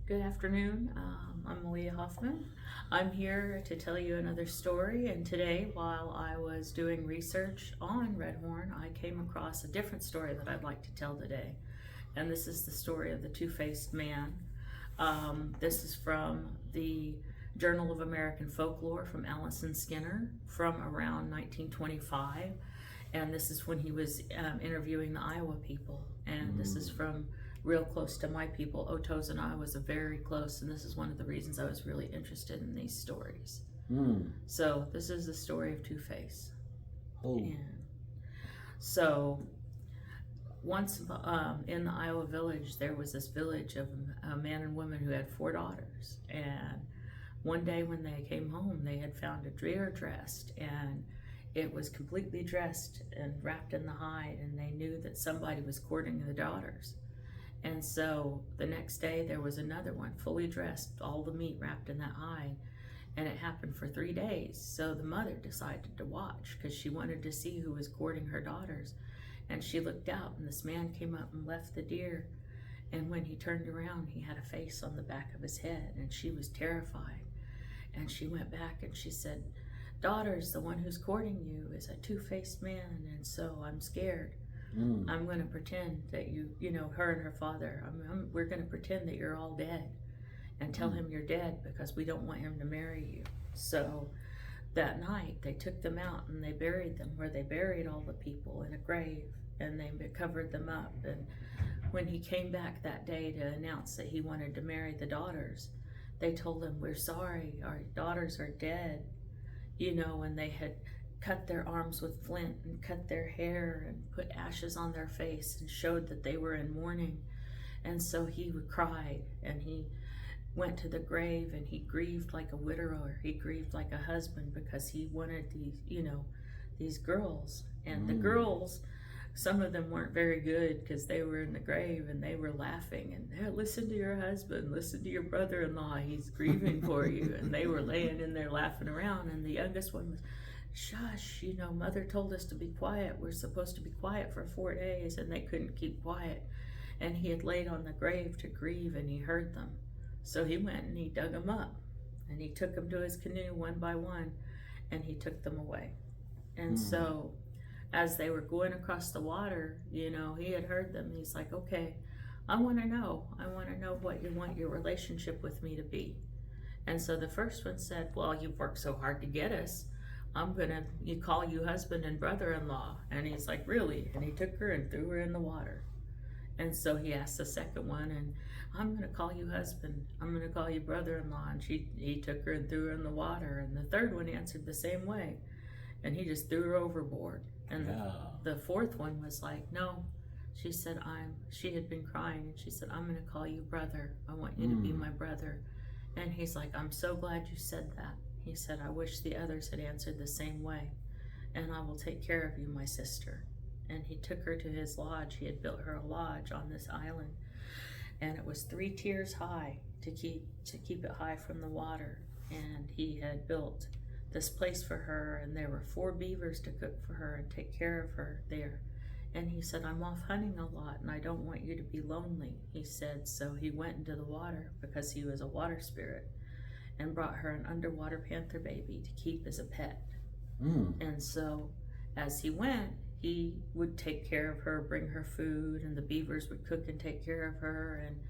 Good afternoon. I'm Melea Hoffman. I'm here to tell you another story, and today, while I was doing research on Redhorn, I came across a different story that I'd like to tell today. And this is the story of the two-faced man. This is from the Journal of American Folklore from Allison Skinner from around 1925. And this is when he was interviewing the Iowa people. And this is from real close to my people. Otos and I was very close, and this is one of the reasons I was really interested in these stories. So this is the story of Two-Face. And so once in the Iowa village, there was this village of a man and woman who had 4 daughters. And one day when they came home, they had found a deer dressed, and it was completely dressed and wrapped in the hide, and they knew that somebody was courting the daughters. And so the next day there was another one fully dressed, all the meat wrapped in that hide, and it happened for 3 days. So the mother decided to watch because she wanted to see who was courting her daughters. And she looked out, and this man came up and left the deer, and when he turned around, he had a face on the back of his head, and she was terrified. And she went back and she said, "Daughters, the one who's courting you is a two-faced man, and so I'm scared. I'm going to pretend that her and her father, we're going to pretend that you're all dead and tell him you're dead because we don't want him to marry you." So that night they took them out and they buried them where they buried all the people in a grave, and they covered them up. And when he came back that day to announce that he wanted to marry the daughters, they told him, "We're sorry, our daughters are dead," and they had cut their arms with flint and cut their hair and put ashes on their face and showed that they were in mourning. And so he cried, and he went to the grave, and he grieved like a widower. He grieved like a husband because he wanted these girls. And the girls, some of them weren't very good because they were in the grave and they were laughing and, "Hey, listen to your husband, listen to your brother-in-law, he's grieving for you." And they were laying in there laughing around, and the youngest one was, "Shush, mother told us to be quiet. We're supposed to be quiet for 4 days," and they couldn't keep quiet. And he had laid on the grave to grieve, and he heard them. So he went and he dug them up, and he took them to his canoe one by one, and he took them away. And so as they were going across the water, he had heard them. He's like, "Okay, I want to know what you want your relationship with me to be." And so the first one said, "Well, you've worked so hard to get us. You call you husband and brother-in-law." And he's like, "Really?" And he took her and threw her in the water. And so he asked the second one, and, "I'm going to call you husband. I'm going to call you brother-in-law." And he took her and threw her in the water. And the third one answered the same way, and he just threw her overboard. And the fourth one was like, "No." She said, she had been crying, and she said, "I'm going to call you brother. I want you to be my brother." And he's like, "I'm so glad you said that." He said, "I wish the others had answered the same way, and I will take care of you, my sister." And he took her to his lodge. He had built her a lodge on this island, and it was 3 tiers high to keep it high from the water. And he had built this place for her, and there were 4 beavers to cook for her and take care of her there. And he said, "I'm off hunting a lot, and I don't want you to be lonely," he said. So he went into the water because he was a water spirit, and brought her an underwater panther baby to keep as a pet. And so as he went, he would take care of her, bring her food, and the beavers would cook and take care of her. And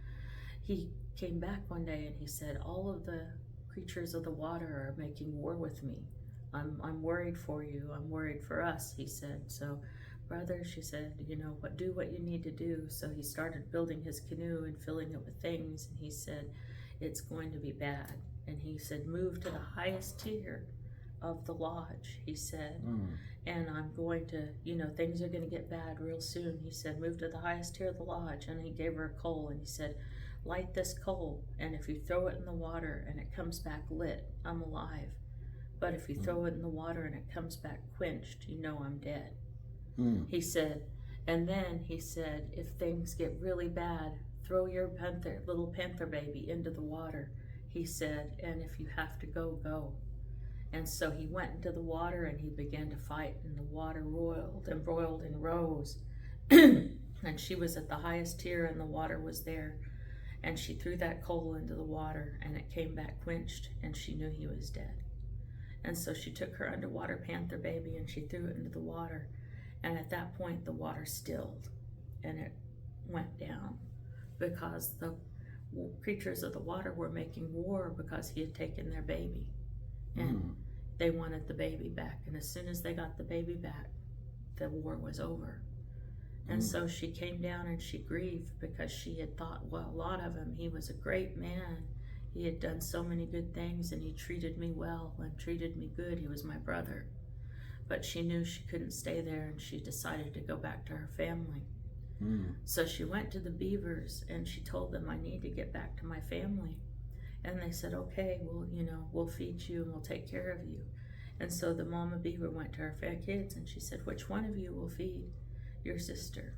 he came back one day and he said, "All of the creatures of the water are making war with me. I'm worried for you. I'm worried for us," he said. So, "Brother," she said, do what you need to do." So he started building his canoe and filling it with things. And he said, "It's going to be bad." And he said, "Move to the highest tier of the lodge," he said. "And I'm going to, things are going to get bad real soon." He said, "Move to the highest tier of the lodge." And he gave her a coal, and he said, "Light this coal, and if you throw it in the water and it comes back lit, I'm alive. But if you throw it in the water and it comes back quenched, I'm dead." He said, and then he said, "If things get really bad, throw your little panther baby into the water," he said, "and if you have to go, go." And so he went into the water and he began to fight, and the water roiled and boiled and rose. And she was at the highest tier, and the water was there. and she threw that coal into the water, and it came back quenched, and she knew he was dead. And so she took her underwater panther baby and she threw it into the water, and at that point the water stilled and it went down, because the creatures of the water were making war because he had taken their baby, and they wanted the baby back. And as soon as they got the baby back, the war was over. And so she came down and she grieved, because she had thought, well, a lot of him, he was a great man. He had done so many good things, and he treated me well and treated me good. He was my brother. But she knew she couldn't stay there, and she decided to go back to her family. So she went to the beavers and she told them, I need to get back to my family. And they said, okay, well, we'll feed you and we'll take care of you. And so the mama beaver went to her kids and she said, which one of you will feed your sister?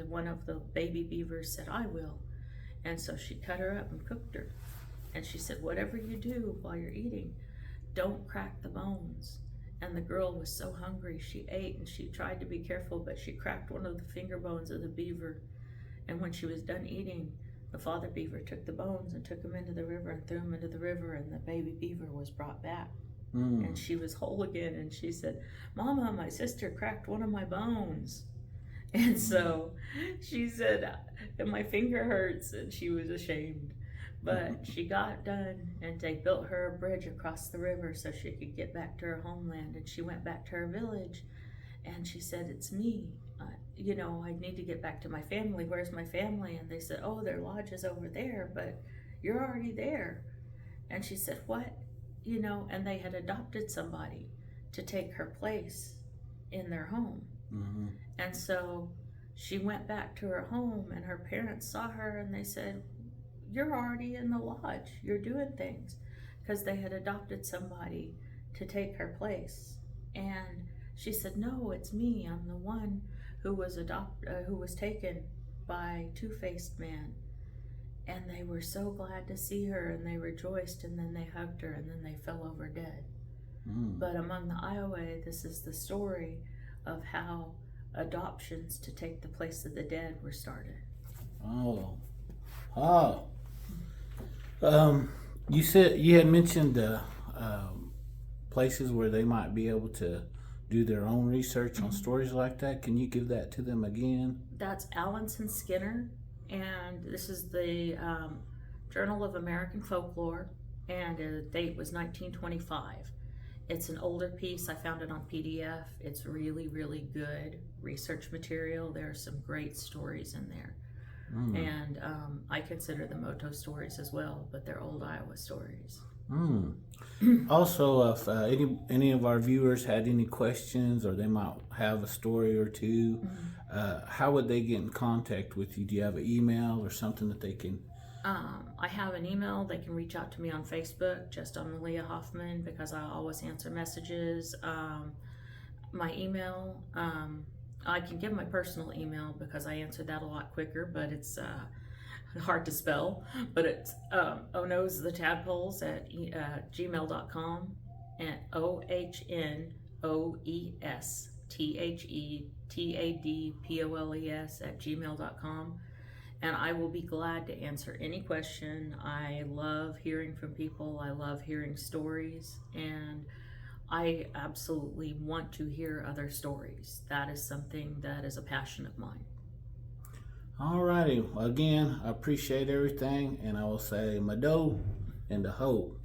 One of the baby beavers said, I will. And so she cut her up and cooked her. And she said, whatever you do while you're eating, don't crack the bones. And the girl was so hungry, she ate and she tried to be careful, but she cracked one of the finger bones of the beaver. And when she was done eating, the father beaver took the bones and took them into the river and threw them into the river, and the baby beaver was brought back. And she was whole again, and she said, Mama, my sister cracked one of my bones. And so she said, and my finger hurts, and she was ashamed. But she got done, and they built her a bridge across the river so she could get back to her homeland. And she went back to her village, and she said, it's me. I need to get back to my family. Where's my family? And they said, oh, their lodge is over there, but you're already there. And she said, what? And they had adopted somebody to take her place in their home. And so she went back to her home, and her parents saw her and they said, you're already in the lodge, you're doing things, because they had adopted somebody to take her place. And she said, no, it's me. I'm the one who was taken by Two-Faced Man. And they were so glad to see her, and they rejoiced, and then they hugged her, and then they fell over dead. But among the Iowa, this is the story of how adoptions to take the place of the dead were started. You said you had mentioned places where they might be able to do their own research on stories like that. Can you give that to them again? That's Allinson Skinner, and this is the Journal of American Folklore, and the date was 1925. It's an older piece. I found it on PDF. It's really, really good research material. There are some great stories in there. And I consider them Moto stories as well, but they're old Iowa stories. Also, if any of our viewers had any questions, or they might have a story or two, how would they get in contact with you? Do you have an email or something that they can? I have an email. They can reach out to me on Facebook, just on Melea Hoffman, because I always answer messages. My email, I can give my personal email because I answer that a lot quicker, but it's hard to spell. But it's ohnoes the tadpoles at gmail.com, and ohnoesthetadpoles at gmail.com. And I will be glad to answer any question. I love hearing from people. I love hearing stories, and I absolutely want to hear other stories. That is something that is a passion of mine. All righty. Again, I appreciate everything, and I will say Mado and the hope.